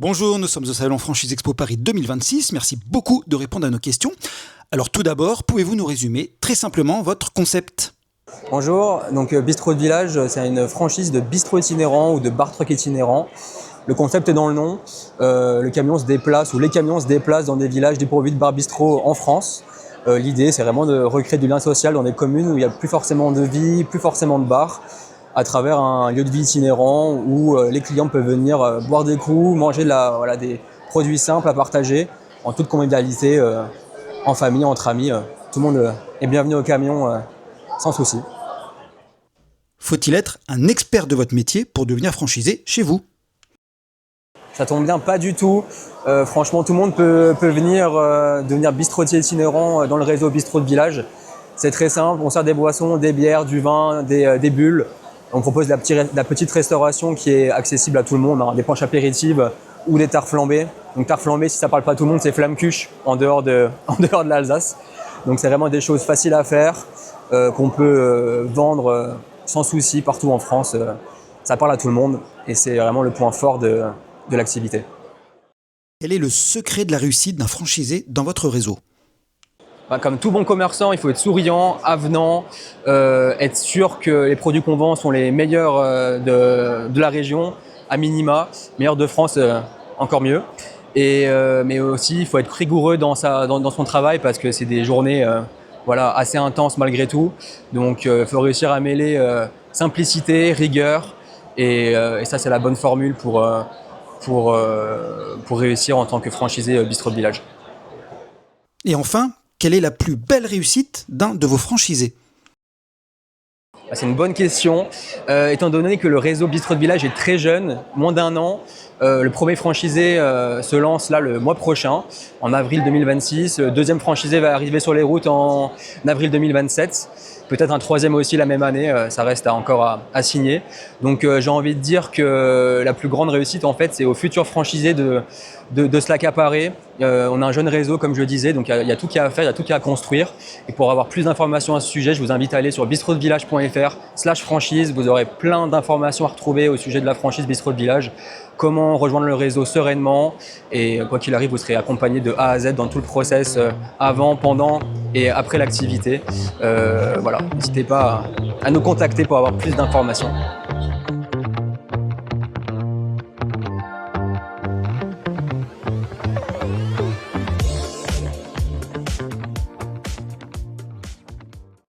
Bonjour, nous sommes au Salon Franchise Expo Paris 2026. Merci beaucoup de répondre à nos questions. Alors tout d'abord, pouvez-vous nous résumer très simplement votre concept ? Bonjour, donc Bistrot de Village, c'est une franchise de bistrot itinérant ou de bar-truck itinérant. Le concept est dans le nom. Le camion se déplace ou les camions se déplacent dans des villages dépourvus de bar-bistrot en France. L'idée, c'est vraiment de recréer du lien social dans des communes où il n'y a plus forcément de vie, plus forcément de bar, à travers un lieu de vie itinérant où les clients peuvent venir boire des coups, manger des produits simples à partager en toute convivialité, en famille, entre amis. Tout le monde est bienvenu au camion sans souci. Faut-il être un expert de votre métier pour devenir franchisé chez vous ? Ça tombe bien, pas du tout. Franchement, tout le monde peut venir devenir bistrotier itinérant dans le réseau Bistrot de Village. C'est très simple, on sert des boissons, des bières, du vin, des bulles. On propose de la petite restauration qui est accessible à tout le monde, des planches apéritives ou des tartes flambées. Donc tartes flambées, si ça parle pas à tout le monde, c'est flamme-cuche en dehors de l'Alsace. Donc c'est vraiment des choses faciles à faire, qu'on peut vendre sans souci partout en France. Ça parle à tout le monde et c'est vraiment le point fort de l'activité. Quel est le secret de la réussite d'un franchisé dans votre réseau ? Comme tout bon commerçant, il faut être souriant, avenant, être sûr que les produits qu'on vend sont les meilleurs de la région, à minima, meilleurs de France, encore mieux. Mais aussi, il faut être rigoureux dans son travail parce que c'est des journées assez intenses malgré tout. Donc, il faut réussir à mêler simplicité, rigueur et ça, c'est la bonne formule pour réussir en tant que franchisé Bistrot de Village. Et enfin, quelle est la plus belle réussite d'un de vos franchisés ? C'est une bonne question. Étant donné que le réseau Bistrot de Village est très jeune, moins d'1 an, le premier franchisé se lance là le mois prochain, en avril 2026. Le deuxième franchisé va arriver sur les routes en avril 2027. Peut-être un troisième aussi la même année, ça reste encore à signer. Donc j'ai envie de dire que la plus grande réussite en fait c'est aux futurs franchisés de se l'accaparer. On a un jeune réseau comme je le disais, donc il y a tout qu'il y a à faire, il y a tout qu'il y a à construire. Et pour avoir plus d'informations à ce sujet, je vous invite à aller sur bistrotdevillage.fr/franchise. Vous aurez plein d'informations à retrouver au sujet de la franchise Bistrot de Village, comment rejoindre le réseau sereinement et quoi qu'il arrive, vous serez accompagné de A à Z dans tout le process avant, pendant et après l'activité. N'hésitez pas à nous contacter pour avoir plus d'informations.